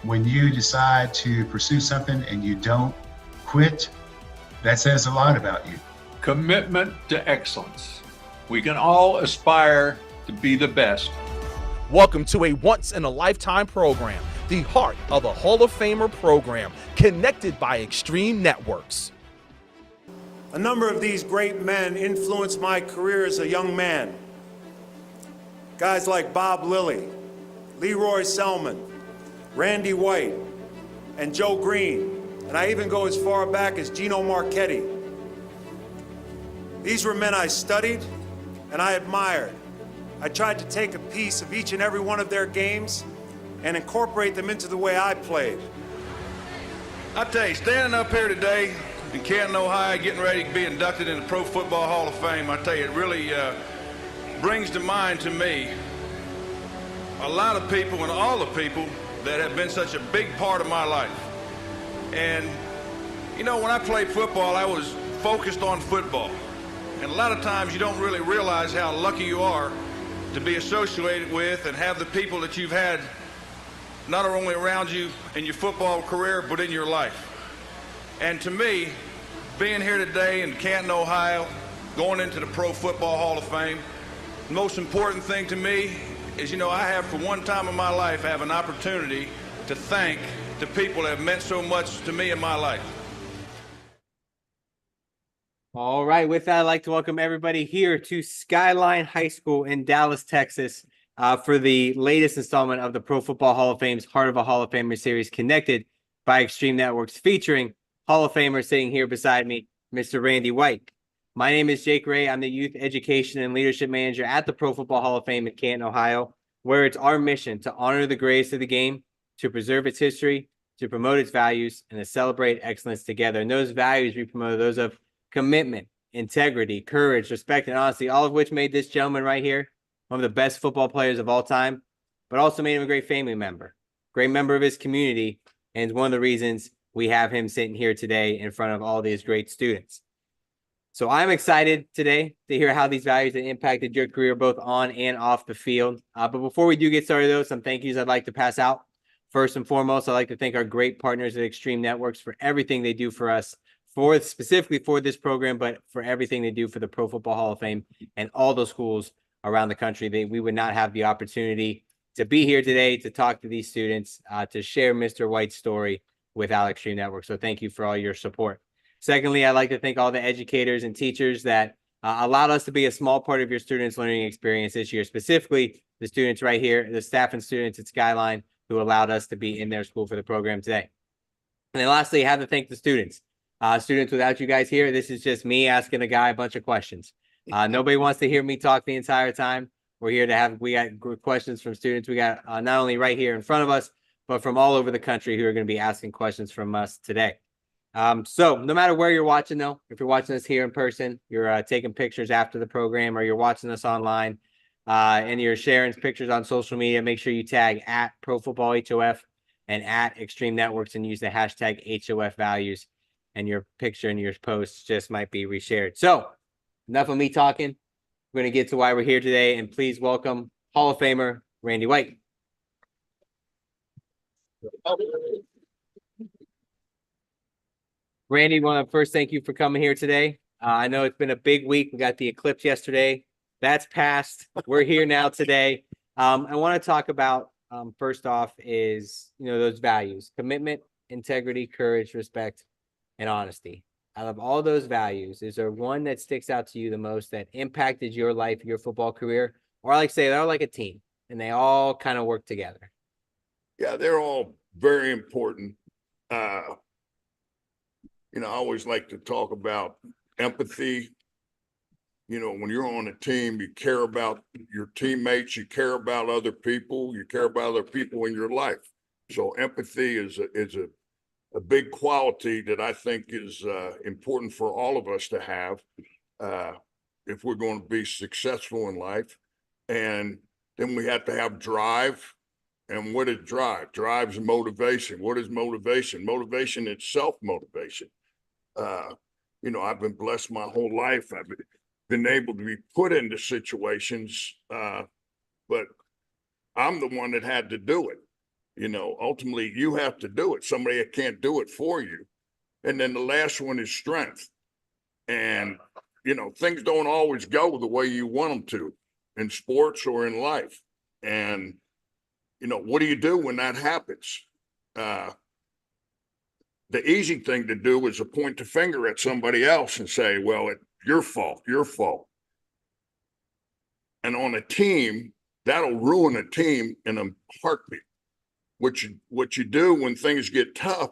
when you decide to pursue something and you don't quit, that says a lot about you. Commitment to excellence. We can all aspire to be the best. Welcome to a once-in-a-lifetime program, the heart of a Hall of Famer program, connected by Extreme Networks. A number of these great men influenced my career as a young man. Guys like Bob Lilly, Leroy Selman, Randy White, and Joe Green, and I even go as far back as Gino Marchetti. These were men I studied and I admired. I tried to take a piece of each and every one of their games and incorporate them into the way I played. I tell you, standing up here today in Canton, Ohio, getting ready to be inducted in the Pro Football Hall of Fame, I tell you, it really brings to mind to me a lot of people and all the people that have been such a big part of my life. And, you know, when I played football, I was focused on football. And a lot of times you don't really realize how lucky you are to be associated with and have the people that you've had not only around you in your football career, but in your life. And to me, being here today in Canton, Ohio, going into the Pro Football Hall of Fame, the most important thing to me is, you know, I have for one time in my life have an opportunity to thank the people that have meant so much to me in my life. All right, with that, I'd like to welcome everybody here to Skyline High School in Dallas, Texas, for the latest installment of the Pro Football Hall of Fame's Heart of a Hall of Famer series, connected by Extreme Networks, featuring Hall of Famer sitting here beside me, Mr. Randy White. My name is Jake Ray. I'm the Youth Education and Leadership Manager at the Pro Football Hall of Fame in Canton, Ohio, where it's our mission to honor the greatest of the game, to preserve its history, to promote its values, and to celebrate excellence together. And those values we promote are those of commitment, integrity, courage, respect, and honesty, all of which made this gentleman right here one of the best football players of all time, but also made him a great family member, great member of his community, and one of the reasons we have him sitting here today in front of all these great students. So I'm excited today to hear how these values have impacted your career, both on and off the field. But before we do get started, though, some thank yous I'd like to pass out. First and foremost, I'd like to thank our great partners at Extreme Networks for everything they do for us, specifically for this program, but for everything they do for the Pro Football Hall of Fame and all those schools around the country. We would not have the opportunity to be here today to talk to these students, to share Mr. White's story without Extreme Networks. So thank you for all your support. Secondly, I'd like to thank all the educators and teachers that allowed us to be a small part of your students' learning experience this year, specifically the students right here, the staff and students at Skyline who allowed us to be in their school for the program today. And then lastly, I have to thank the students. Students, without you guys here, this is just me asking a guy a bunch of questions. Nobody wants to hear me talk the entire time. We got questions from students. We got not only right here in front of us, but from all over the country who are going to be asking questions from us today. So no matter where you're watching, though, if you're watching us here in person, you're taking pictures after the program, or you're watching us online, and you're sharing pictures on social media, make sure you tag at Pro Football HOF and at Extreme Networks and use the hashtag HOF values, and your picture and your posts just might be reshared. So enough of me talking. We're going to get to why we're here today, and please welcome Hall of Famer Randy White. Randy, I want to first thank you for coming here today. I know it's been a big week. We got the eclipse yesterday. That's passed. We're here now today. I want to talk about, first off, is, those values: commitment, integrity, courage, respect, and honesty. Out of all those values, is there one that sticks out to you the most that impacted your life, your football career? Or I like to say they're like a team and they all kind of work together. Yeah, they're all very important. I always like to talk about empathy. When you're on a team, you care about your teammates, you care about other people, you care about other people in your life. So empathy is a big quality that I think is important for all of us to have if we're going to be successful in life. And then we have to have drive. And what is drive? Drive's motivation. What is motivation? Motivation is self-motivation. I've been blessed my whole life. I've been able to be put into situations, but I'm the one that had to do it. Ultimately you have to do it. Somebody that can't do it for you. And then the last one is strength. And, things don't always go the way you want them to in sports or in life. And, what do you do when that happens? The easy thing to do is to point the finger at somebody else and say, well, it's your fault, your fault. And on a team, that'll ruin a team in a heartbeat. What you do when things get tough,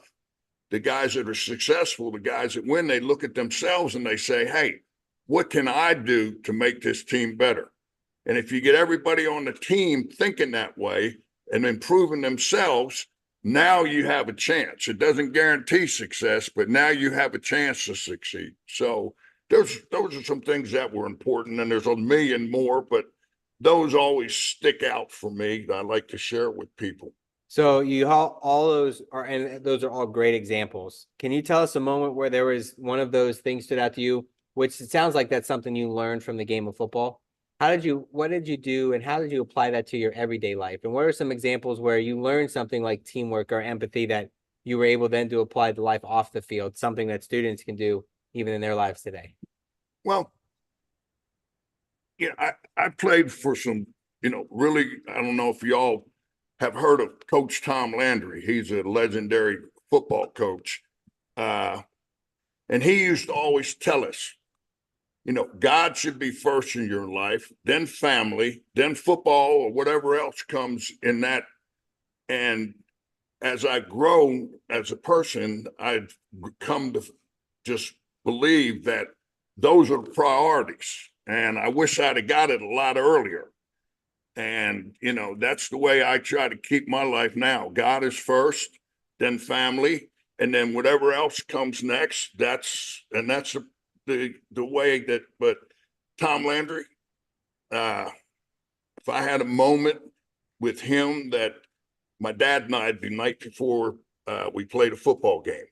the guys that are successful, the guys that win, they look at themselves and they say, hey, what can I do to make this team better? And if you get everybody on the team thinking that way and improving themselves, now you have a chance. It doesn't guarantee success, but now you have a chance to succeed. So those are some things that were important, and there's a million more, but those always stick out for me that I like to share with people. So all those are, and those are all great examples. Can you tell us a moment where there was one of those things stood out to you, which it sounds like that's something you learned from the game of football? What did you do, and how did you apply that to your everyday life? And what are some examples where you learned something like teamwork or empathy that you were able then to apply to life off the field, something that students can do even in their lives today? Well, I played for some, really, I don't know if y'all have heard of Coach Tom Landry. He's a legendary football coach. And he used to always tell us, God should be first in your life, then family, then football or whatever else comes in that. And as I grow as a person, I've come to just believe that those are the priorities. And I wish I'd have got it a lot earlier. And, that's the way I try to keep my life now. God is first, then family, and then whatever else comes next, that's the way that, but Tom Landry, if I had a moment with him that my dad and I, the night before we played a football game.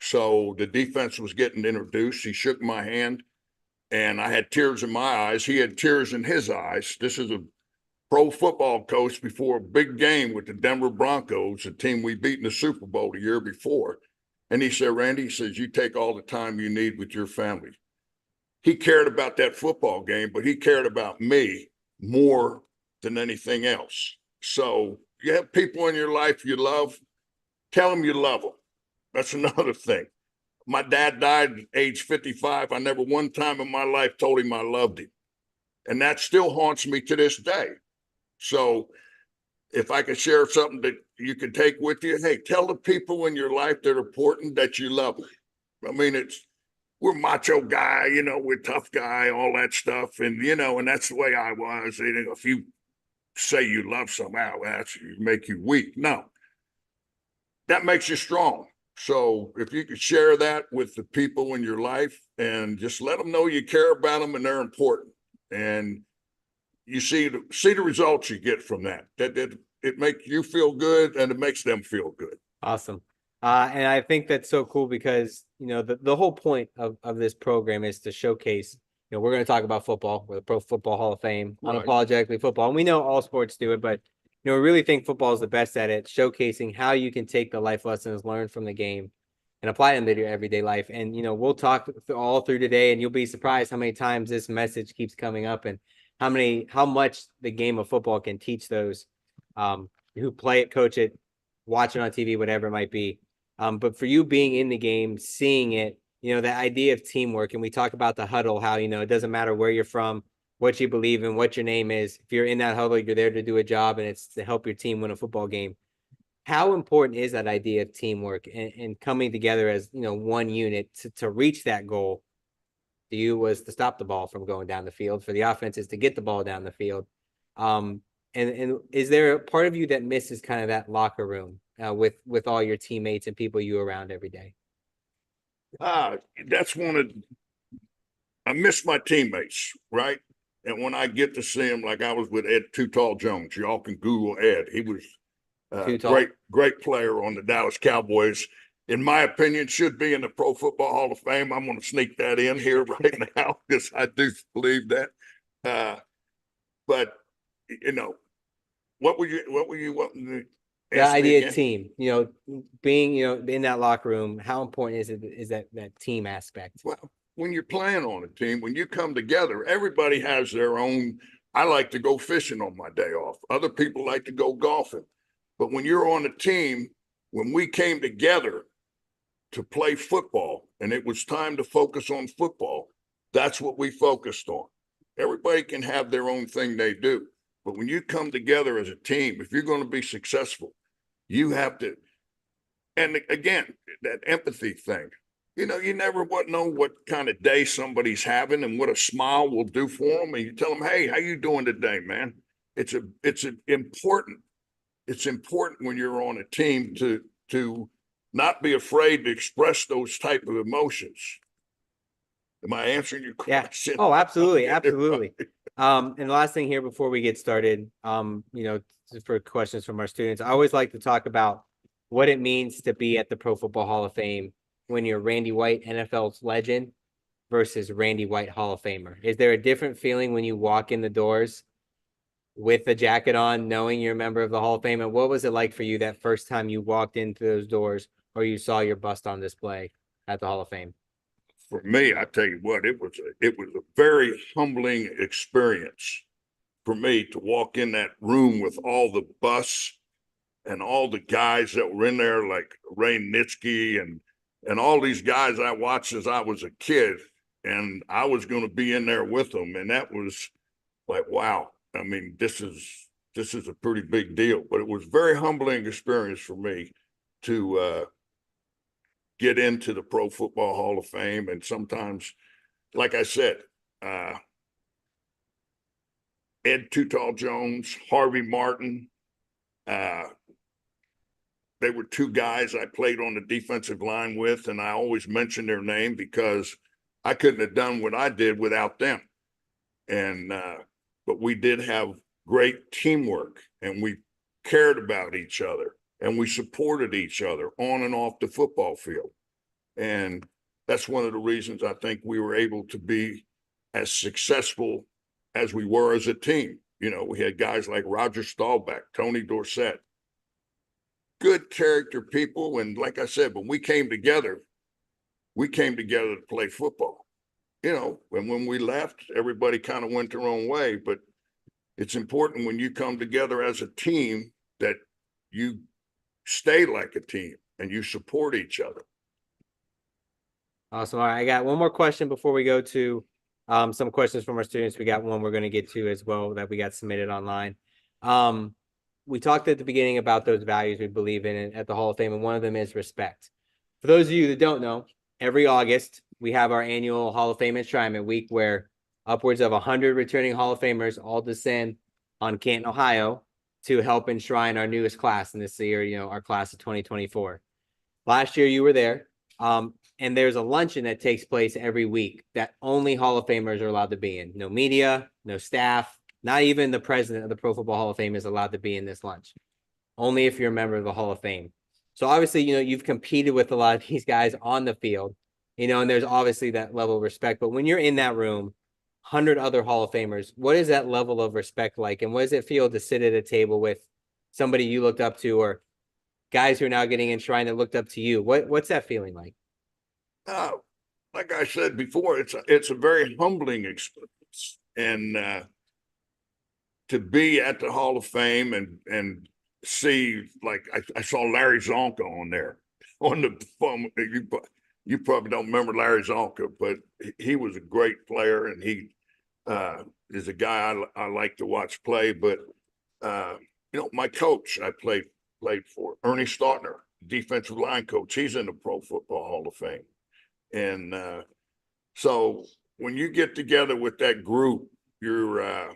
So the defense was getting introduced. He shook my hand and I had tears in my eyes. He had tears in his eyes. This is a pro football coach before a big game with the Denver Broncos, a team we beat in the Super Bowl the year before. And he said, Randy, he says, you take all the time you need with your family. He cared about that football game, but he cared about me more than anything else. So you have people in your life you love, tell them you love them. That's another thing. My dad died at age 55. I never one time in my life told him I loved him. And that still haunts me to this day. So if I could share something that you could take with you, hey, tell the people in your life that are important that you love them. I mean, we're macho guy, we're tough guy, all that stuff. And, and that's the way I was. If you say you love somehow, that's make you weak. No, that makes you strong. So if you could share that with the people in your life and just let them know you care about them and they're important. And you see the results you get from that. That it makes you feel good and it makes them feel good. Awesome. And I think that's so cool because, the whole point of this program is to showcase, we're going to talk about football. We're the Pro Football Hall of Fame, Right. Unapologetically football. And we know all sports do it, but, we really think football is the best at it, showcasing how you can take the life lessons learned from the game and apply them to your everyday life. And, we'll talk all through today and you'll be surprised how many times this message keeps coming up and how much the game of football can teach those who play it, coach it, watch it on TV, whatever it might be. But for you being in the game, seeing it, the idea of teamwork, and we talk about the huddle, how, it doesn't matter where you're from, what you believe in, what your name is. If you're in that huddle, you're there to do a job and it's to help your team win a football game. How important is that idea of teamwork and coming together as, one unit to reach that goal? To you was to stop the ball from going down the field. For the offense is to get the ball down the field. And is there a part of you that misses kind of that locker room with all your teammates and people you around every day? That's I miss my teammates, right? And when I get to see them, like I was with Ed Too Tall Jones, y'all can Google Ed. He was great player on the Dallas Cowboys. In my opinion, should be in the Pro Football Hall of Fame. I'm going to sneak that in here right now because I do believe that. But what were you wanting The Ask me idea again. team, being, in that locker room, how important is that team aspect? Well, when you're playing on a team, when you come together, everybody has their own. I like to go fishing on my day off. Other people like to go golfing. But when you're on a team, when we came together to play football and it was time to focus on football, that's what we focused on. Everybody can have their own thing they do. But when you come together as a team, if you're going to be successful, you have to, and again, that empathy thing. You never know what kind of day somebody's having and what a smile will do for them. And you tell them, hey, how you doing today, man? It's important. It's important when you're on a team to not be afraid to express those type of emotions. Am I answering your Yeah. question? Oh, absolutely. Absolutely. And the last thing here before we get started, for questions from our students, I always like to talk about what it means to be at the Pro Football Hall of Fame when you're Randy White, NFL's legend, versus Randy White, Hall of Famer. Is there a different feeling when you walk in the doors with the jacket on, knowing you're a member of the Hall of Fame? And what was it like for you that first time you walked into those doors or you saw your bust on display at the Hall of Fame? For me, I tell you what, it was a very humbling experience for me to walk in that room with all the busts and all the guys that were in there, like Ray Nitschke and all these guys I watched as I was a kid, and I was going to be in there with them, and that was like, wow. I mean, this is a pretty big deal, but it was a very humbling experience for me to get into the Pro Football Hall of Fame. And sometimes, like I said, Ed Too Tall Jones, Harvey Martin, they were two guys I played on the defensive line with, and I always mention their name because I couldn't have done what I did without them. And but we did have great teamwork, and we cared about each other, and we supported each other on and off the football field. And that's one of the reasons I think we were able to be as successful as we were as a team. We had guys like Roger Staubach, Tony Dorsett, good character people. And like I said, when we came together to play football. And when we left, everybody kind of went their own way. But it's important when you come together as a team that you stay like a team and you support each other. Awesome. All right, I got one more question before we go to some questions from our students. We got one we're going to get to as well that we got submitted online. We talked at the beginning about those values we believe in at the Hall of Fame, and one of them is respect. For those of you that don't know, every August, we have our annual Hall of Fame Enshrinement Week where upwards of 100 returning Hall of Famers all descend on Canton, Ohio to help enshrine our newest class in this year, our class of 2024. Last year, you were there. And there's a luncheon that takes place every week that only Hall of Famers are allowed to be in. No media, no staff, not even the president of the Pro Football Hall of Fame is allowed to be in this lunch. Only if you're a member of the Hall of Fame. So obviously, you've competed with a lot of these guys on the field, and there's obviously that level of respect. But when you're in that room, 100 other Hall of Famers, what is that level of respect like? And what does it feel to sit at a table with somebody you looked up to or guys who are now getting enshrined that looked up to you? What's that feeling like? Like I said before, it's a very humbling experience, and to be at the Hall of Fame and see, like I saw Larry Zonka on there on the phone. You probably don't remember Larry Zonka, but he was a great player, and he is a guy I like to watch play. But my coach I played for, Ernie Stautner, defensive line coach, he's in the Pro Football Hall of Fame. And so when you get together with that group, you're,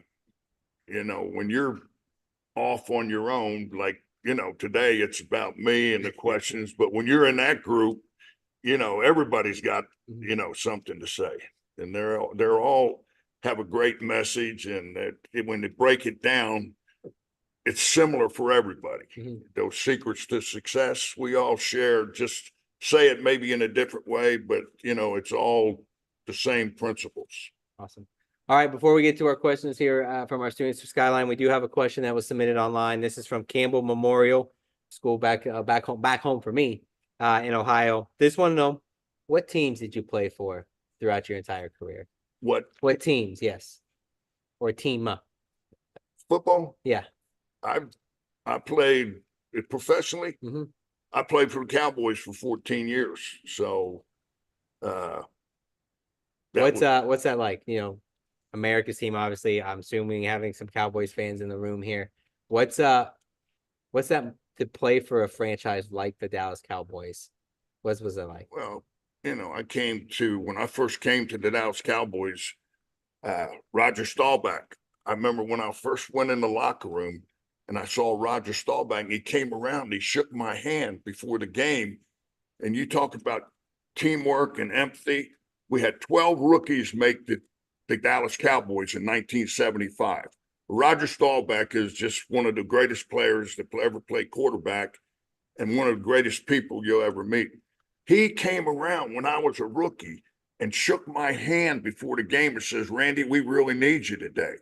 when you're off on your own, like, today it's about me and the questions, but when you're in that group, everybody's got, something to say, and they're all have a great message. And when they break it down, it's similar for everybody. Mm-hmm. Those secrets to success, we all share, just say it maybe in a different way, but it's all the same principles. Awesome. All right, before we get to our questions here from our students for Skyline, we do have a question that was submitted online. This is from Campbell Memorial school back home for me in Ohio. This one, though, what teams did you play for throughout your entire career? What teams? Yes, or team? football? Yeah. I played it professionally. Mhm. I played for the Cowboys for 14 years. So What's that like? You know, America's team, obviously. I'm assuming having some Cowboys fans in the room here. What's that to play for a franchise like the Dallas Cowboys? What was it like? Well, when I first came to the Dallas Cowboys, Roger Staubach. I remember when I first went in the locker room and I saw Roger Staubach, he came around, he shook my hand before the game. And you talk about teamwork and empathy. We had 12 rookies make the Dallas Cowboys in 1975. Roger Staubach is just one of the greatest players to ever play quarterback and one of the greatest people you'll ever meet. He came around when I was a rookie and shook my hand before the game and says, "Randy, we really need you today."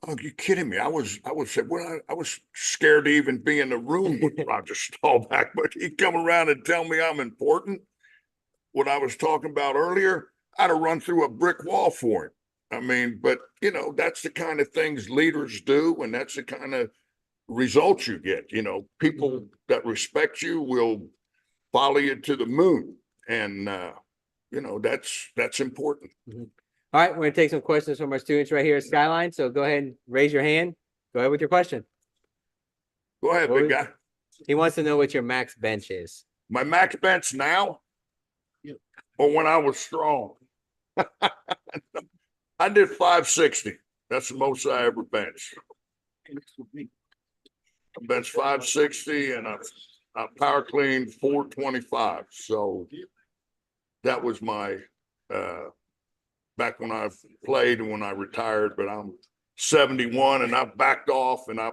Oh, you kidding me? I was scared to even be in the room with Roger Staubach, but he'd come around and tell me I'm important. What I was talking about earlier, I'd have run through a brick wall for him. I mean, but that's the kind of things leaders do, and that's the kind of results you get. People that respect you will follow you to the moon, and that's important. All right, we're gonna take some questions from our students right here at Skyline. So go ahead and raise your hand. Go ahead with your question. Go ahead, big guy. He wants to know what your max bench is. My max bench now, or when I was strong? I did 560. That's the most I ever benched. I benched 560, and I power cleaned 425. So that was my back when I played and when I retired. But I'm 71, and I backed off, and I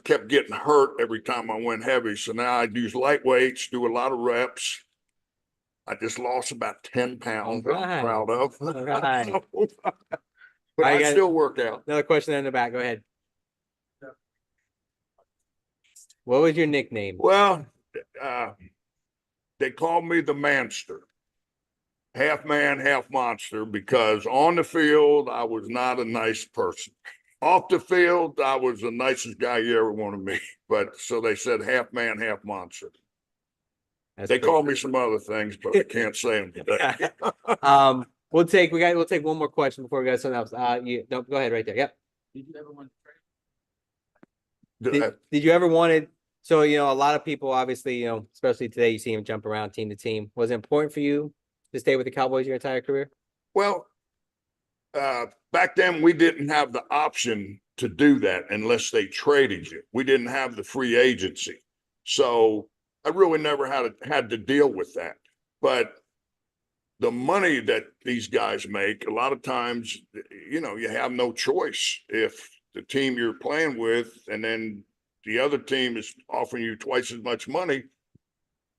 kept getting hurt every time I went heavy. So now I use light weights, do a lot of reps. I just lost about 10 pounds. All right. I'm proud of. All right. But I I got- still work out. Another question in the back. Go ahead. What was your nickname? Well, they called me the Manster, half man, half monster, because on the field, I was not a nice person. Off the field, I was the nicest guy you ever want to meet. But so they said half man, half monster. That's They pretty- called me some other things, but I can't say them today. We'll take one more question before we go to something else. No, go ahead right there. Yep. Did you ever wanted? So a lot of people, obviously, especially today, you see him jump around team to team. Was it important for you to stay with the Cowboys your entire career? Well, back then we didn't have the option to do that unless they traded you. We didn't have the free agency, so I really never had to deal with that. But the money that these guys make, a lot of times, you have no choice. If the team you're playing with and then the other team is offering you twice as much money,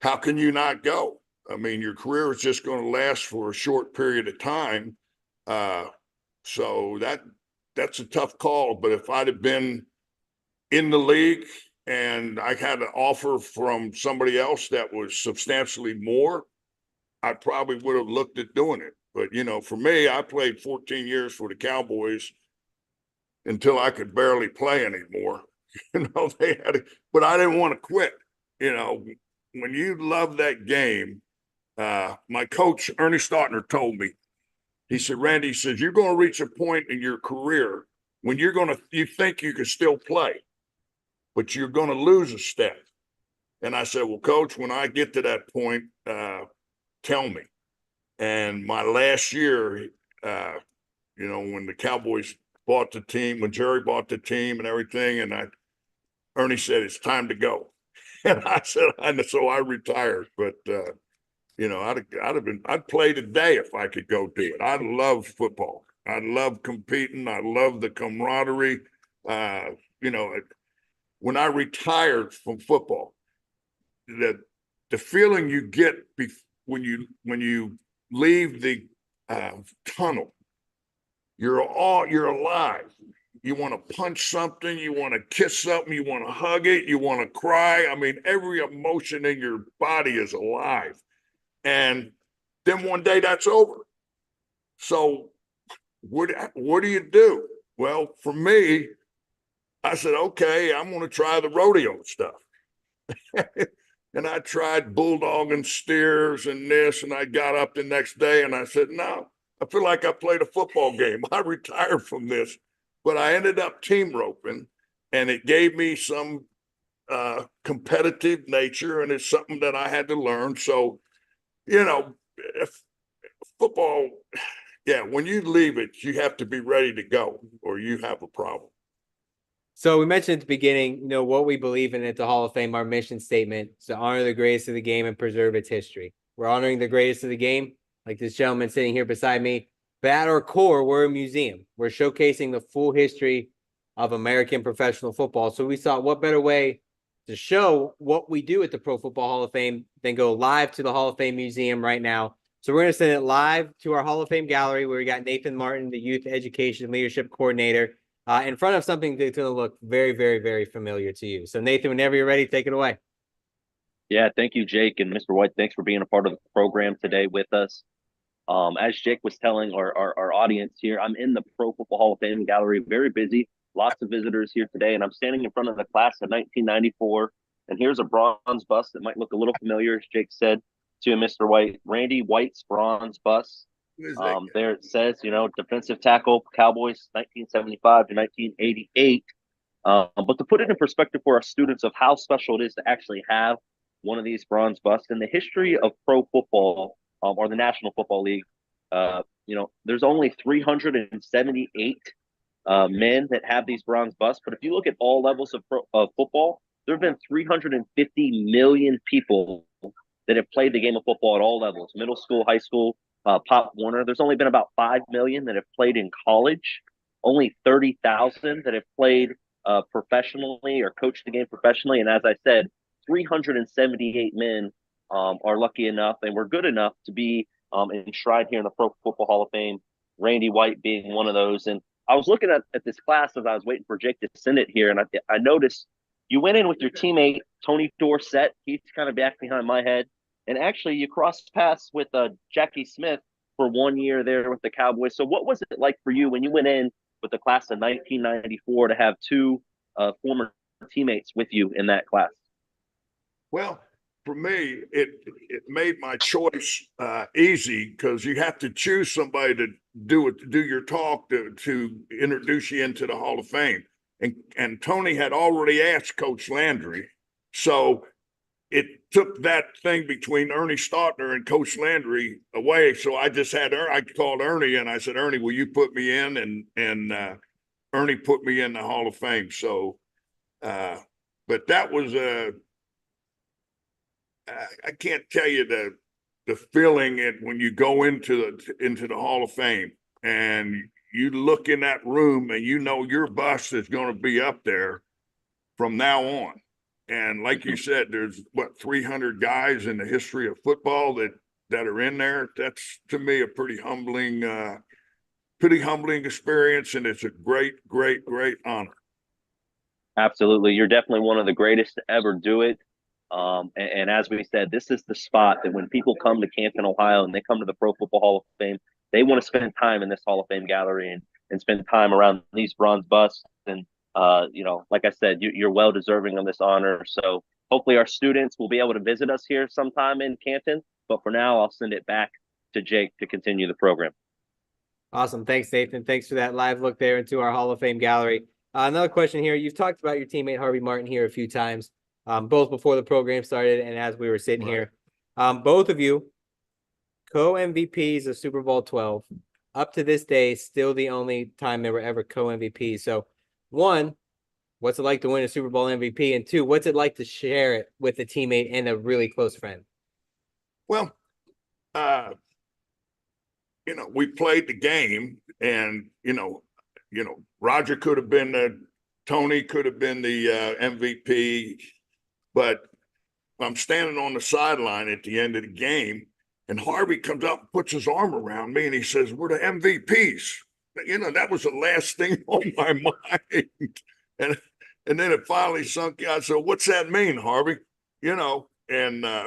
how can you not go? I mean, your career is just going to last for a short period of time. So that's a tough call. But if I'd have been in the league and I had an offer from somebody else that was substantially more, I probably would have looked at doing it. But, for me, I played 14 years for the Cowboys until I could barely play anymore. But I didn't want to quit. When you love that game, my coach, Ernie Stautner, told me, he said, "Randy," he says, "you're going to reach a point in your career when you think you can still play, but you're going to lose a step." And I said, "Well, Coach, when I get to that point, tell me." And my last year, when the Cowboys bought the team, when Jerry bought the team and everything, and Ernie said, "It's time to go." And I said, so I retired. But, I'd play today if I could go do it. I love football. I love competing. I love the camaraderie. When I retired from football, the feeling you get when you leave the tunnel, you're alive. you want to punch something, you want to kiss something, you want to hug it, you want to cry. I mean, every emotion in your body is alive. And then one day that's over. So what do you do? Well, for me, I said, okay, I'm going to try the rodeo stuff. And I tried bulldog and steers and this, and I got up the next day and I said, no, I feel like I played a football game. I retired from this, but I ended up team roping, and it gave me some competitive nature, and it's something that I had to learn. So, if football, yeah, when you leave it, you have to be ready to go or you have a problem. So we mentioned at the beginning, what we believe in at the Hall of Fame, our mission statement is to honor the greatest of the game and preserve its history. We're honoring the greatest of the game, like this gentleman sitting here beside me. But at our core, we're a museum. We're showcasing the full history of American professional football. So we thought, what better way to show what we do at the Pro Football Hall of Fame than go live to the Hall of Fame Museum right now. So we're going to send it live to our Hall of Fame gallery, where we got Nathan Martin, the Youth Education Leadership Coordinator, in front of something that's going to look very, very, very familiar to you. So Nathan, whenever you're ready, take it away. Yeah, thank you, Jake and Mr. White. Thanks for being a part of the program today with us. As Jake was telling our audience here, I'm in the Pro Football Hall of Fame gallery, very busy, lots of visitors here today, and I'm standing in front of the class of 1994. And here's a bronze bust that might look a little familiar, as Jake said to Mr. White, Randy White's bronze bust. There it says, defensive tackle, Cowboys, 1975 to 1988. But to put it in perspective for our students of how special it is to actually have one of these bronze busts in the history of pro football, or the National Football League, there's only 378 men that have these bronze busts. But if you look at all levels of football, there have been 350 million people that have played the game of football at all levels, middle school, high school, Pop Warner. There's only been about 5 million that have played in college, only 30,000 that have played professionally or coached the game professionally. And as I said, 378 men are lucky enough and were good enough to be enshrined here in the Pro Football Hall of Fame, Randy White being one of those. And I was looking at this class as I was waiting for Jake to send it here, and I noticed you went in with your teammate, Tony Dorsett. He's kind of back behind my head. And actually, you crossed paths with Jackie Smith for 1 year there with the Cowboys. So what was it like for you when you went in with the class of 1994 to have two former teammates with you in that class? Well, for me, it made my choice easy, because you have to choose somebody to do your talk to introduce you into the Hall of Fame. And Tony had already asked Coach Landry, so it took that thing between Ernie Stautner and Coach Landry away. So I just had I called Ernie and I said, Ernie, will you put me in? And Ernie put me in the Hall of Fame. So, but that was I can't tell you the feeling when you go into the Hall of Fame and you look in that room and your bust is going to be up there from now on. And like you said, there's 300 guys in the history of football that are in there. That's, to me, a pretty humbling experience, and it's a great, great, great honor. Absolutely. You're definitely one of the greatest to ever do it. And as we said, this is the spot that when people come to Canton, Ohio, and they come to the Pro Football Hall of Fame, they want to spend time in this Hall of Fame gallery and spend time around these bronze busts. And, like I said, you're well deserving of this honor. So hopefully our students will be able to visit us here sometime in Canton. But for now, I'll send it back to Jake to continue the program. Awesome. Thanks, Nathan. Thanks for that live look there into our Hall of Fame gallery. Another question here. You've talked about your teammate Harvey Martin here a few times, both before the program started and as we were sitting here. Both of you, co-MVPs of Super Bowl XII. Up to this day, still the only time they were ever co-MVPs. So, one, what's it like to win a Super Bowl MVP? And two, what's it like to share it with a teammate and a really close friend? Well, we played the game, and Roger could have been Tony could have been the MVP, but I'm standing on the sideline at the end of the game, and Harvey comes up and puts his arm around me, and he says, "We're the MVPs." that was the last thing on my mind. And then it finally sunk in. I said, what's that mean, Harvey? And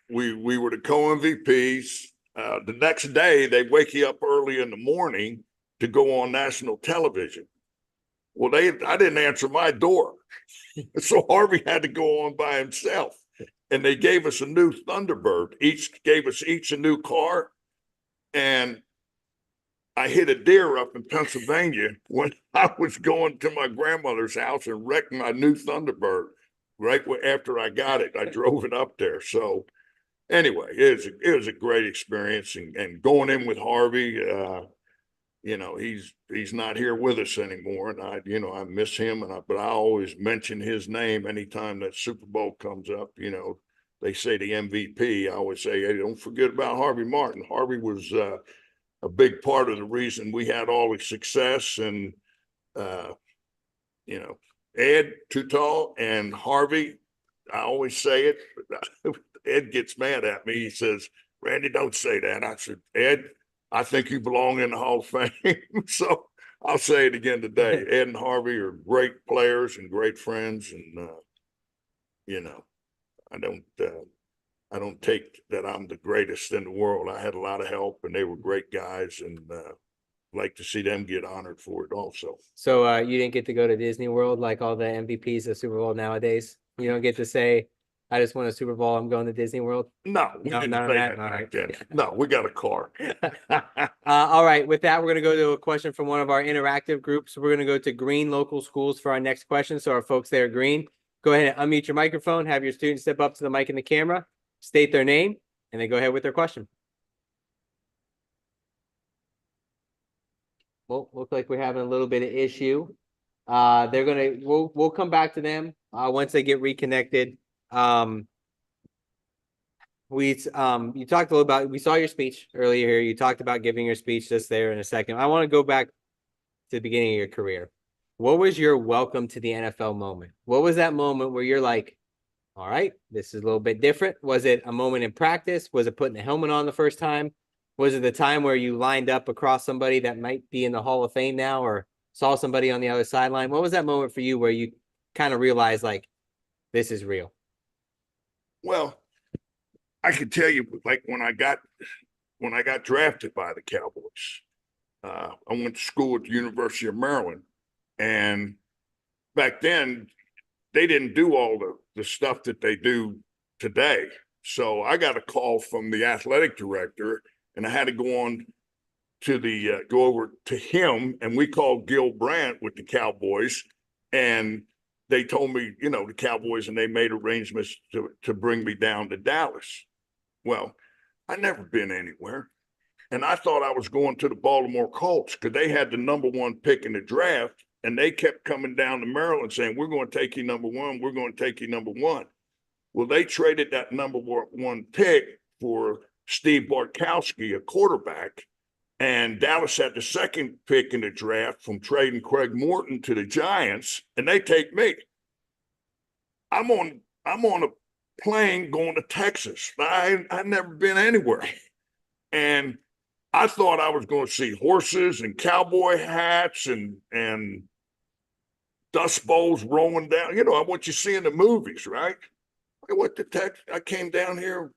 we were the co-MVPs. The next day, they wake you up early in the morning to go on national television. Well, I didn't answer my door. So Harvey had to go on by himself. And they gave us a new Thunderbird. Gave us each a new car. And I hit a deer up in Pennsylvania when I was going to my grandmother's house and wrecked my new Thunderbird. Right after I got it, I drove it up there. So anyway, it was a great experience. And going in with Harvey, he's not here with us anymore, and I miss him, but I always mention his name anytime that Super Bowl comes up. They say the MVP. I always say, hey, don't forget about Harvey Martin. Harvey was a big part of the reason we had all the success, and Ed Too Tall and Harvey. I always say it. Ed gets mad at me. He says, Randy, don't say that. I said, Ed, I think you belong in the Hall of Fame. So I'll say it again today. Ed and Harvey are great players and great friends. And, I don't take that I'm the greatest in the world. I had a lot of help and they were great guys, and like to see them get honored for it also. So you didn't get to go to Disney World like all the MVPs of Super Bowl nowadays? You don't get to say, I just won a Super Bowl, I'm going to Disney World? No, we didn't say that back then. No, we got a car. All right, with that, we're going to go to a question from one of our interactive groups. We're going to go to Green Local Schools for our next question. So our folks there, Green, go ahead and unmute your microphone, have your students step up to the mic and the camera, state their name, and then go ahead with their question. Well, looks like we're having a little bit of issue. We'll come back to them once they get reconnected. You talked a little about, we saw your speech earlier here. You talked about giving your speech just there in a second. I want to go back to the beginning of your career. What was your welcome to the NFL moment? What was that moment where you're like, all right, this is a little bit different? Was it a moment in practice? Was it putting the helmet on the first time? Was it the time where you lined up across somebody that might be in the Hall of Fame now, or saw somebody on the other sideline? What was that moment for you where you kind of realized, like, this is real? Well, I can tell you, like when I got drafted by the Cowboys, I went to school at the University of Maryland, and back then they didn't do all the stuff that they do today. So I got a call from the athletic director, and I had to go over to him, and we called Gil Brandt with the Cowboys, and they told me, the Cowboys, and they made arrangements to bring me down to Dallas. Well, I'd never been anywhere. And I thought I was going to the Baltimore Colts because they had the #1 pick in the draft, and they kept coming down to Maryland saying, we're going to take you #1. We're going to take you #1. Well, they traded that #1 pick for Steve Bartkowski, a quarterback. And Dallas had the 2nd pick in the draft from trading Craig Morton to the Giants, and they take me. I'm on a plane going to Texas. I'd never been anywhere. And I thought I was going to see horses and cowboy hats and dust bowls rolling down. What you see in the movies, right? I came down here.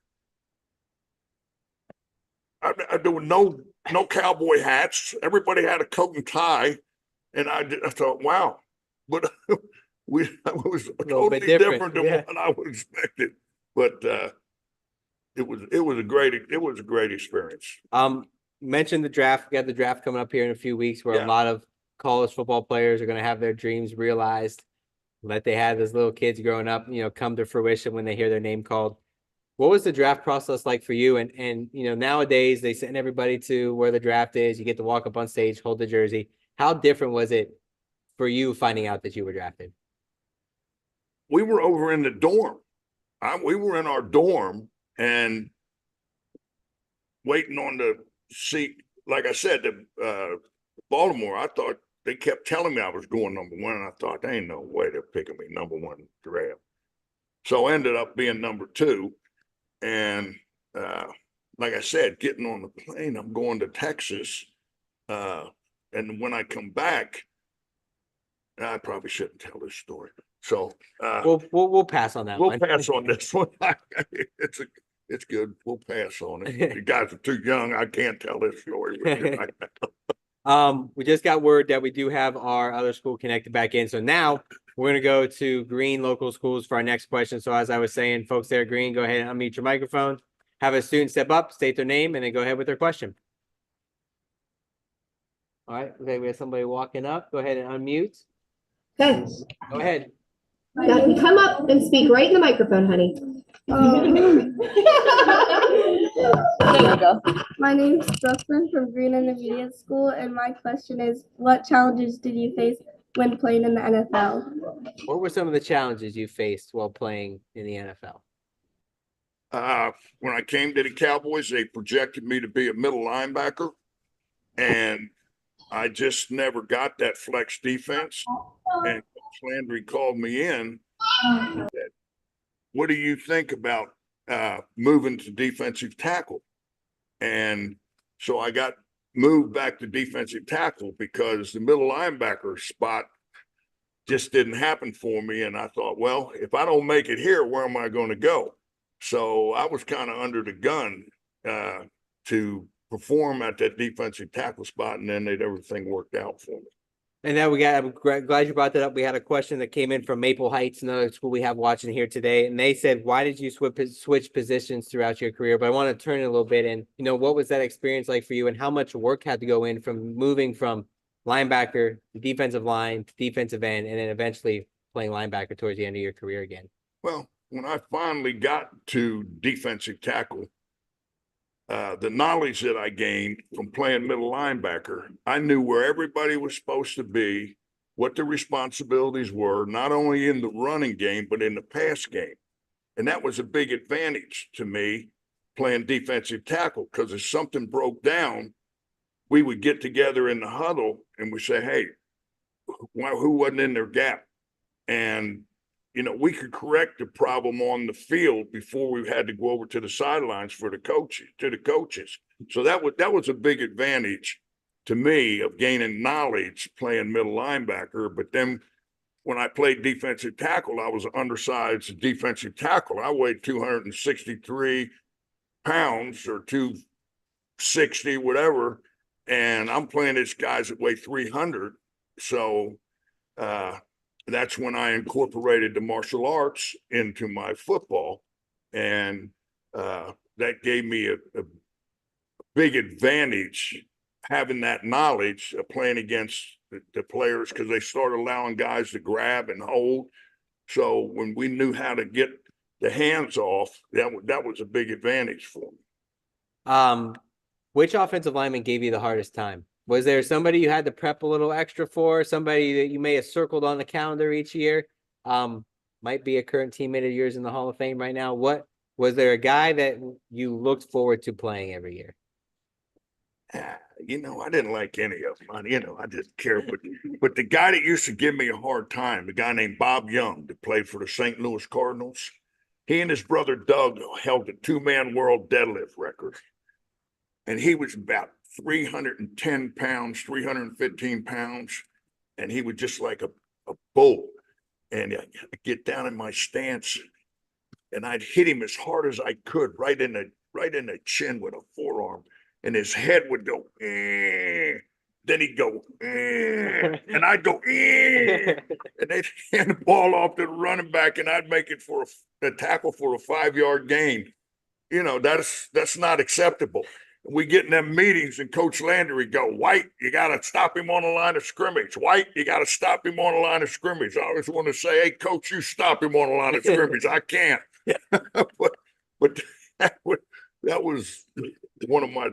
There were no cowboy hats. Everybody had a coat and tie. And I thought, wow. But it was totally different than what I would expected. But it was a great experience. Mentioned the draft. We got the draft coming up here in a few weeks, where a lot of college football players are going to have their dreams realized that they had as little kids growing up, come to fruition when they hear their name called. What was the draft process like for you? And nowadays they send everybody to where the draft is. You get to walk up on stage, hold the jersey. How different was it for you finding out that you were drafted? We were over in the dorm. We were in our dorm and waiting on the seat. Like I said, Baltimore, I thought they kept telling me I was going #1, and I thought, there ain't no way they're picking me #1 draft. So I ended up being #2. And like I said, getting on the plane, I'm going to Texas. And And when I come back, I probably shouldn't tell this story. So we'll pass on that we'll one. pass on this one. It's good. We'll pass on it. You guys are too young. I can't tell this story. We just got word that we do have our other school connected back in. So now we're going to go to Green Local Schools for our next question. So as I was saying, folks there at Green, go ahead and unmute your microphone. Have a student step up, state their name, and then go ahead with their question. All right. Okay, we have somebody walking up. Go ahead and unmute. Okay. Go ahead. Now you come up and speak right in the microphone, honey. There we go. My name's Dustin from Green Intermediate School, and my question is, what challenges did you face when playing in the NFL? What were some of the challenges you faced while playing in the NFL? When I came to the Cowboys, they projected me to be a middle linebacker, and I just never got that flex defense. And Coach Landry called me in. Said, what do you think about moving to defensive tackle? And so I got moved back to defensive tackle because the middle linebacker spot just didn't happen for me. And I thought, well, if I don't make it here, where am I going to go? So I was kind of under the gun to perform at that defensive tackle spot, and then everything worked out for me. And now I'm glad you brought that up. We had a question that came in from Maple Heights, another school we have watching here today. And they said, why did you switch positions throughout your career? But I want to turn it a little bit. And, what was that experience like for you, and how much work had to go in from moving from linebacker to defensive line to defensive end, and then eventually playing linebacker towards the end of your career again? Well, when I finally got to defensive tackle, the knowledge that I gained from playing middle linebacker, I knew where everybody was supposed to be, what the responsibilities were, not only in the running game, but in the pass game. And that was a big advantage to me playing defensive tackle, because if something broke down, we would get together in the huddle and we say, hey, who wasn't in their gap? And we could correct the problem on the field before we had to go over to the sidelines for the coaches. So that was a big advantage to me of gaining knowledge playing middle linebacker. But then when I played defensive tackle, I was an undersized defensive tackle. I weighed 263 pounds or 260, whatever. And I'm playing these guys that weigh 300. So, that's when I incorporated the martial arts into my football. And that gave me a big advantage, having that knowledge of playing against the players, because they started allowing guys to grab and hold. So when we knew how to get the hands off, that was a big advantage for me. Which offensive lineman gave you the hardest time? Was there somebody you had to prep a little extra for? Somebody that you may have circled on the calendar each year? Might be a current teammate of yours in the Hall of Fame right now. Was there a guy that you looked forward to playing every year? I didn't like any of them. I didn't care. But the guy that used to give me a hard time, the guy named Bob Young that played for the St. Louis Cardinals, he and his brother Doug held the two-man world deadlift record. And he was about 310 pounds, 315 pounds, and he was just like a bull. And I'd get down in my stance, and I'd hit him as hard as I could, right in the chin with a forearm, and his head would go, eh. Then he'd go, eh. And I'd go, eh. And they'd hand the ball off to the running back, and I'd make it for a tackle for a 5-yard gain. That's not acceptable. We get in them meetings, and Coach Landry go, White, you got to stop him on the line of scrimmage. White, you got to stop him on the line of scrimmage. I always want to say, hey, Coach, you stop him on the line of scrimmage. I can't. but that was one of my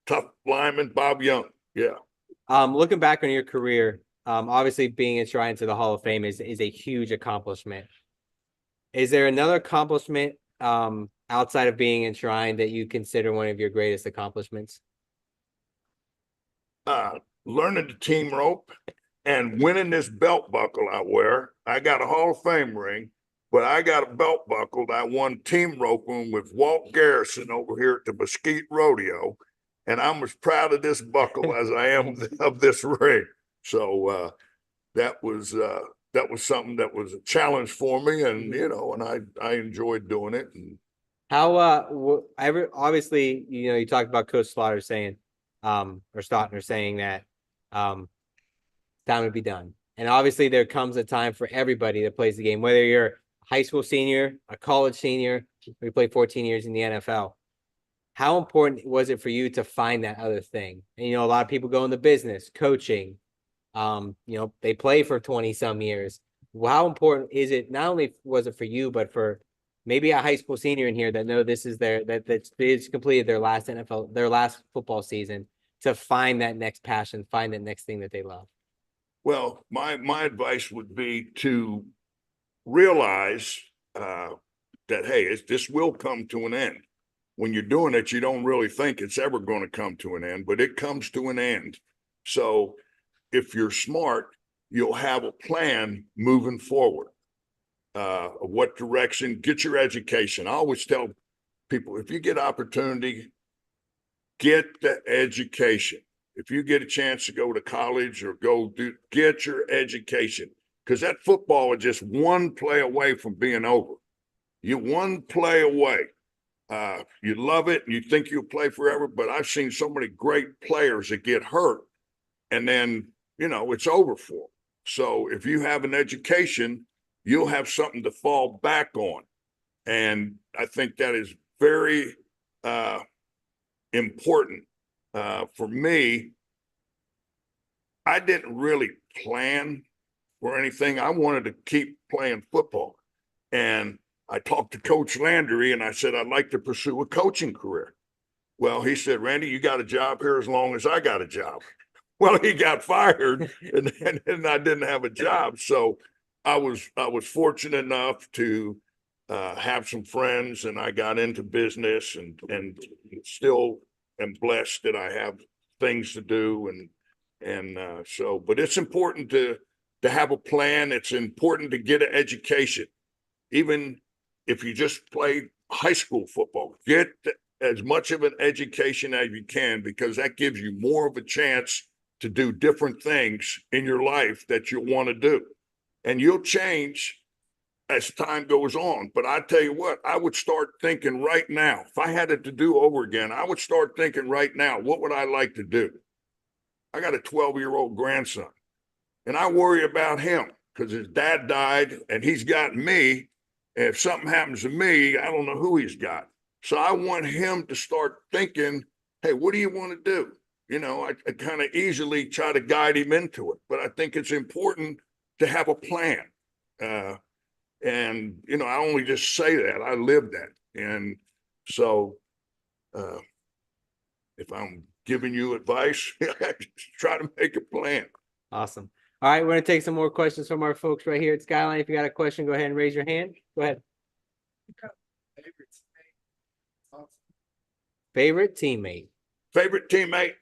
tough linemen, Bob Young. Yeah. Looking back on your career, obviously being enshrined to the Hall of Fame is a huge accomplishment. Is there another accomplishment outside of being enshrined that you consider one of your greatest accomplishments? Learning the team rope and winning this belt buckle I wear. I got a Hall of Fame ring, but I got a belt buckle that I won team roping with Walt Garrison over here at the Mesquite Rodeo. and I'm as proud of this buckle as I am of this ring. So that was something that was a challenge for me, and and I enjoyed doing it. And how obviously, you talked about Coach Slaughter saying, or Stautner saying that time to be done. And obviously there comes a time for everybody that plays the game, whether you're a high school senior, a college senior, we played 14 years in the NFL. How important was it for you to find that other thing? And, a lot of people go into business, coaching, they play for 20 some years. Well, how important is it? Not only was it for you, but for maybe a high school senior in here that know this is that's completed their last football season, to find that next passion, find that next thing that they love. Well, my advice would be to realize that, hey, this will come to an end. When you're doing it, you don't really think it's ever going to come to an end, but it comes to an end. So if you're smart, you'll have a plan moving forward. Of what direction, get your education. I always tell people, if you get opportunity, get the education. If you get a chance to go to college or get your education, because that football is just one play away from being over. You're one play away. You love it and you think you'll play forever, but I've seen so many great players that get hurt and then, it's over for them. So if you have an education, you'll have something to fall back on. And I think that is very important. For me, I didn't really plan for anything. I wanted to keep playing football. And I talked to Coach Landry and I said, I'd like to pursue a coaching career. Well, he said, Randy, you got a job here as long as I got a job. Well, he got fired and I didn't have a job. So I was fortunate enough to have some friends, and I got into business and still am blessed that I have things to do. But it's important to have a plan. It's important to get an education. Even if you just play high school football, get as much of an education as you can, because that gives you more of a chance to do different things in your life that you want to do. And you'll change as time goes on. But I tell you what, I would start thinking right now, if I had it to do over again, I would start thinking right now, what would I like to do? I got a 12-year-old grandson, and I worry about him because his dad died and he's got me. And if something happens to me, I don't know who he's got. So I want him to start thinking, hey, what do you want to do? I kind of easily try to guide him into it, but I think it's important to have a plan. And I only just say that, I live that. And so if I'm giving you advice, try to make a plan. Awesome. All right, we're going to take some more questions from our folks right here at Skyline. If you got a question, go ahead and raise your hand. Go ahead. Favorite teammate? Favorite teammate?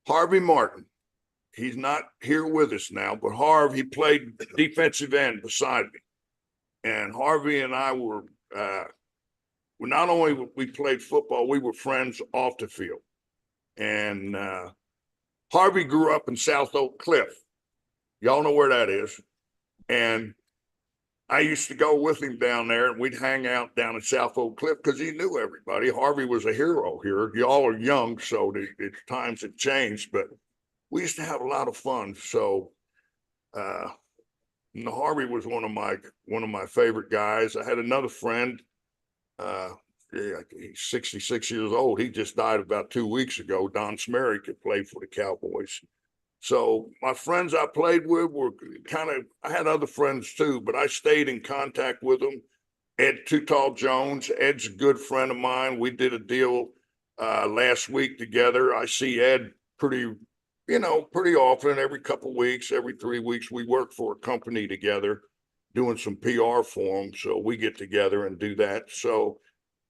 Harvey Martin. He's not here with us now, but Harv, he played defensive end beside me. And Harvey and I were not only we played football, we were friends off the field. And Harvey grew up in South Oak Cliff. Y'all know where that is. And I used to go with him down there, and we'd hang out down at South Oak Cliff because he knew everybody. Harvey was a hero here. Y'all are young, so the times have changed, but we used to have a lot of fun. So Harvey was one of my favorite guys. I had another friend. He's 66 years old. He just died about 2 weeks ago. Don Smerick had played for the Cowboys. So my friends I played with were I had other friends too, but I stayed in contact with them. Ed Too Tall Jones, Ed's a good friend of mine. We did a deal last week together. I see Ed pretty often, every couple of weeks, every 3 weeks. We work for a company together doing some PR for them. So we get together and do that. So,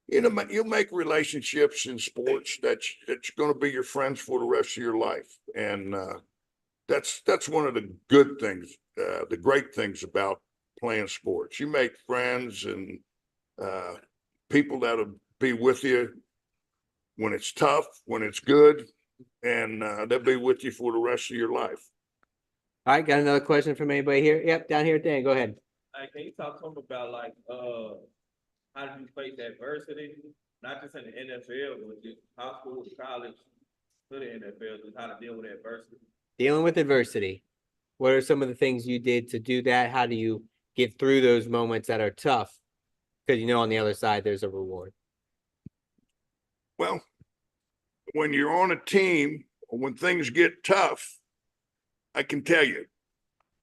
you'll make relationships in sports that's going to be your friends for the rest of your life. And that's one of the good things, the great things about playing sports. You make friends, and people that'll be with you when it's tough, when it's good, and they'll be with you for the rest of your life. All right, got another question from anybody here? Yep, down here, Dan, go ahead. Can you talk to them about like how do you face adversity, not just in the NFL, but just high school, college, to the NFL, just how to deal with adversity? Dealing with adversity. What are some of the things you did to do that? How do you get through those moments that are tough? Because you know on the other side there's a reward. Well, when you're on a team, or when things get tough, I can tell you,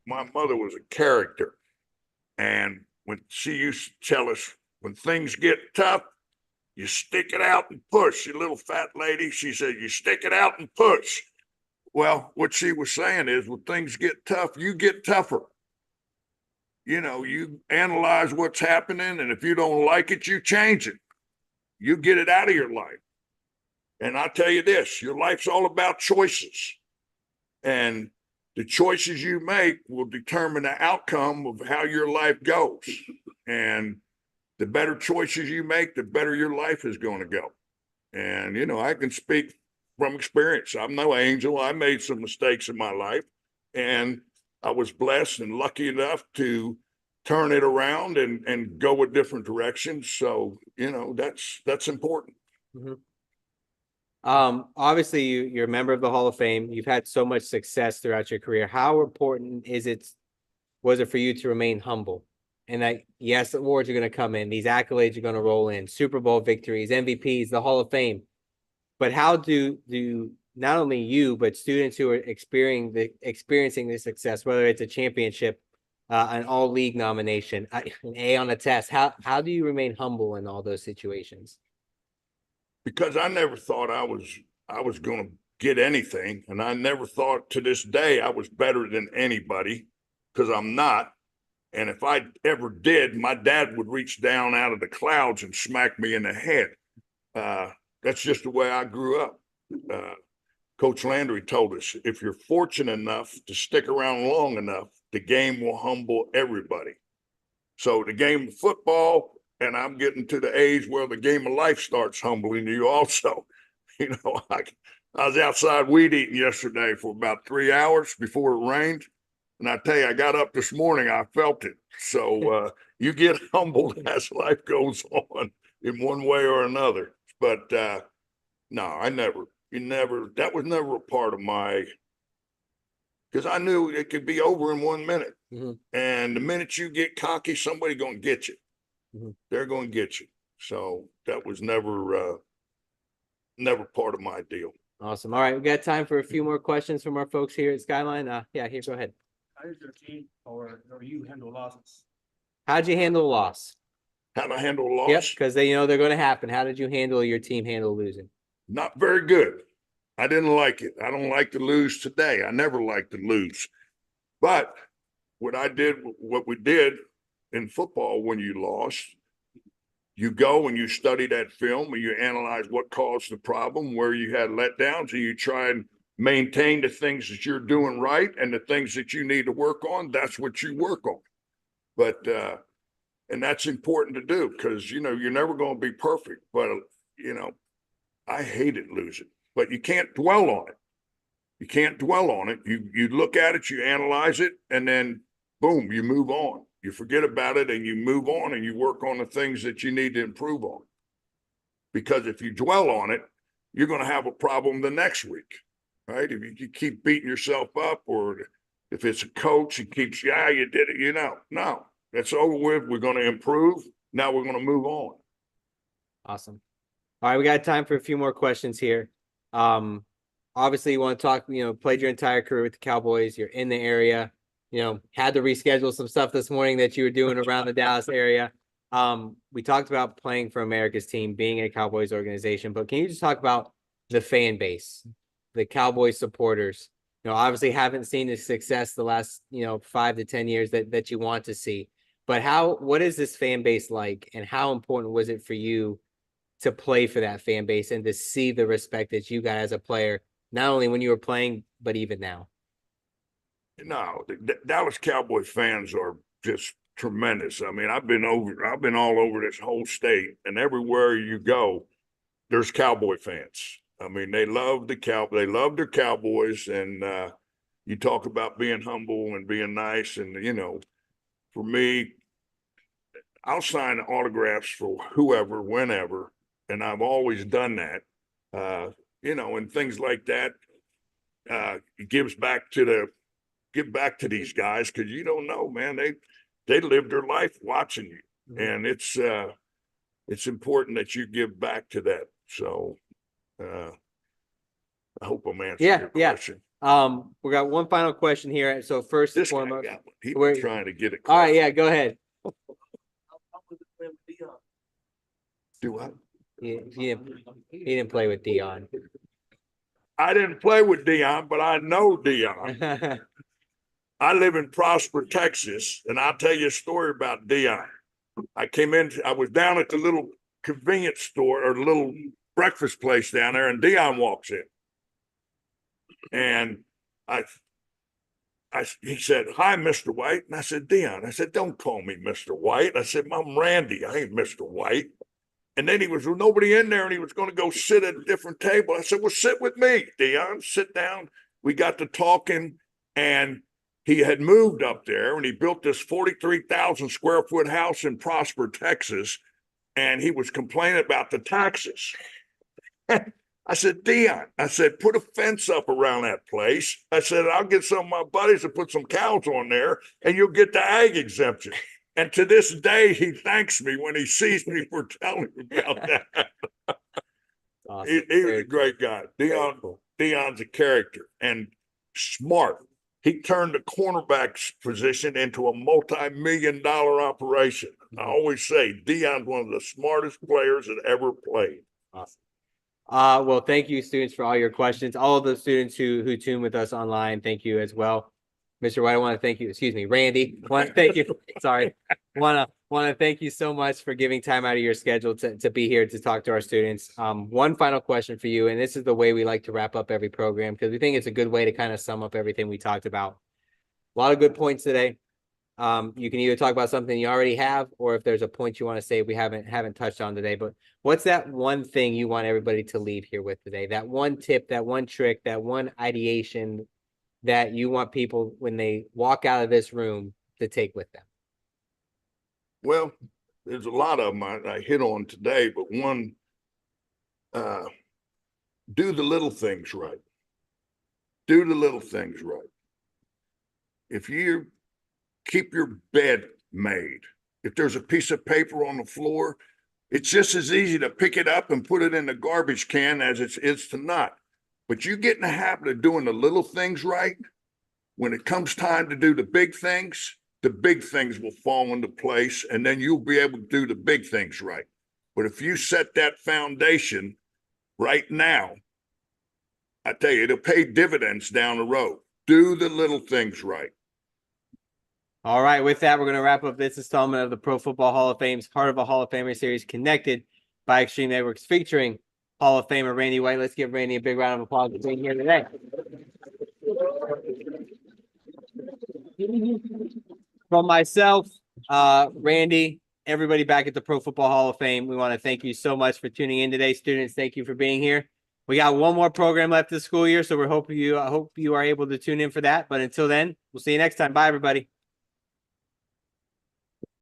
my mother was a character. And when she used to tell us, when things get tough, you stick it out and push. You little fat lady, she said, you stick it out and push. Well, what she was saying is, when things get tough, you get tougher. You know, you analyze what's happening, and if you don't like it, you change it. You get it out of your life. And I tell you this, your life's all about choices. And the choices you make will determine the outcome of how your life goes. And the better choices you make, the better your life is going to go. And, you know, I can speak from experience. I'm no angel. I made some mistakes in my life, and I was blessed and lucky enough to turn it around and go a different direction. So, you know, that's important. Mm-hmm. Obviously you're a member of the Hall of Fame. You've had so much success throughout your career. How important was it for you to remain humble? And that, yes, awards are going to come in, these accolades are going to roll in, Super Bowl victories, MVPs, the Hall of Fame. But how do not only you, but students who are experiencing this success, whether it's a championship, an all-league nomination, an A on a test, how do you remain humble in all those situations? Because I never thought I was going to get anything. And I never thought to this day I was better than anybody, because I'm not. And if I ever did, my dad would reach down out of the clouds and smack me in the head. That's just the way I grew up. Coach Landry told us, if you're fortunate enough to stick around long enough, the game will humble everybody. So the game of football, and I'm getting to the age where the game of life starts humbling you also. You know, I was outside weed eating yesterday for about 3 hours before it rained. And I tell you, I got up this morning, I felt it. So you get humbled as life goes on in one way or another. But no, that was never a part of my, because I knew it could be over in 1 minute. Mm-hmm. And the minute you get cocky, somebody's going to get you. Mm-hmm. They're going to get you. So that was never part of my deal. Awesome. All right. We got time for a few more questions from our folks here at Skyline. Yeah, here, go ahead. How did your team or you handle losses? How'd you handle a loss? How'd I handle a loss? Yep, because they're going to happen. How did you handle your team handle losing? Not very good. I didn't like it. I don't like to lose today. I never like to lose. But what we did in football when you lost, you go and you study that film and you analyze what caused the problem, where you had letdowns, and you try and maintain the things that you're doing right and the things that you need to work on. That's what you work on. But and that's important to do, because, you know, you're never going to be perfect. But, you know, I hated losing, but you can't dwell on it. You can't dwell on it. You look at it, you analyze it, and then boom, you move on. You forget about it and you move on and you work on the things that you need to improve on. Because if you dwell on it, you're going to have a problem the next week, right? If you keep beating yourself up, or if it's a coach who keeps, yeah, you did it, you know, no, that's over with. We're going to improve. Now we're going to move on. Awesome. All right, we got time for a few more questions here. Obviously, you want to talk, played your entire career with the Cowboys. You're in the area, had to reschedule some stuff this morning that you were doing around the Dallas area. We talked about playing for America's team, being a Cowboys organization, but can you just talk about the fan base, the Cowboys supporters? Obviously haven't seen the success the last, 5 to 10 years that you want to see, but what is this fan base like, and how important was it for you to play for that fan base and to see the respect that you got as a player, not only when you were playing, but even now? No, the Dallas Cowboys fans are just tremendous. I mean, I've been all over this whole state, and everywhere you go, there's Cowboy fans. I mean, they love their Cowboys, and you talk about being humble and being nice, and for me, I'll sign autographs for whoever, whenever, and I've always done that. And things like that. It give back to these guys, because you don't know, man. They live their life watching you, and it's important that you give back to that. So I hope I'm answering your question. We got one final question here. So first and foremost, he was trying to get it. All right, yeah, go ahead. Do what? He didn't play with Dion. I didn't play with Dion, but I know Dion. I live in Prosper, Texas, and I'll tell you a story about Dion. I was down at the little convenience store, or the little breakfast place down there, and Dion walks in. And he said, "Hi, Mr. White." And I said, "Dion," I said, "don't call me Mr. White." I said, "I'm Randy. I ain't Mr. White." And then there was nobody in there, and he was going to go sit at a different table. I said, "Well, sit with me, Dion. Sit down." We got to talking, and he had moved up there, and he built this 43,000 square foot house in Prosper, Texas, and he was complaining about the taxes. I said, "Dion," I said, "put a fence up around that place." I said, "I'll get some of my buddies to put some cows on there, and you'll get the ag exemption." And to this day, he thanks me when he sees me for telling him about that. Awesome. He was a great guy. Dion's a character and smart. He turned the cornerback's position into a multi-million-dollar operation. I always say Dion's one of the smartest players that ever played. Awesome. Well, thank you, students, for all your questions. All of the students who tune with us online, thank you as well. Mr. White, I want to thank you. Excuse me, Randy. Want to thank you. Sorry. Want to thank you so much for giving time out of your schedule to be here to talk to our students. One final question for you, and this is the way we like to wrap up every program, because we think it's a good way to kind of sum up everything we talked about. A lot of good points today. You can either talk about something you already have, or if there's a point you want to say we haven't touched on today. But what's that one thing you want everybody to leave here with today? That one tip, that one trick, that one ideation that you want people, when they walk out of this room, to take with them? Well, there's a lot of them I hit on today, but one, do the little things right. Do the little things right. If you keep your bed made, if there's a piece of paper on the floor, it's just as easy to pick it up and put it in the garbage can as it is to not. But you get in the habit of doing the little things right. When it comes time to do the big things will fall into place, and then you'll be able to do the big things right. But if you set that foundation right now, I tell you, it'll pay dividends down the road. Do the little things right. All right, with that, we're going to wrap up this installment of the Pro Football Hall of Fame's Heart of a Hall of Famer series, connected by Extreme Networks, featuring Hall of Famer Randy White. Let's give Randy a big round of applause for being here today. From myself, Randy, everybody back at the Pro Football Hall of Fame, we want to thank you so much for tuning in today. Students, thank you for being here. We got one more program left this school year, so I hope you are able to tune in for that. But until then, we'll see you next time. Bye, everybody.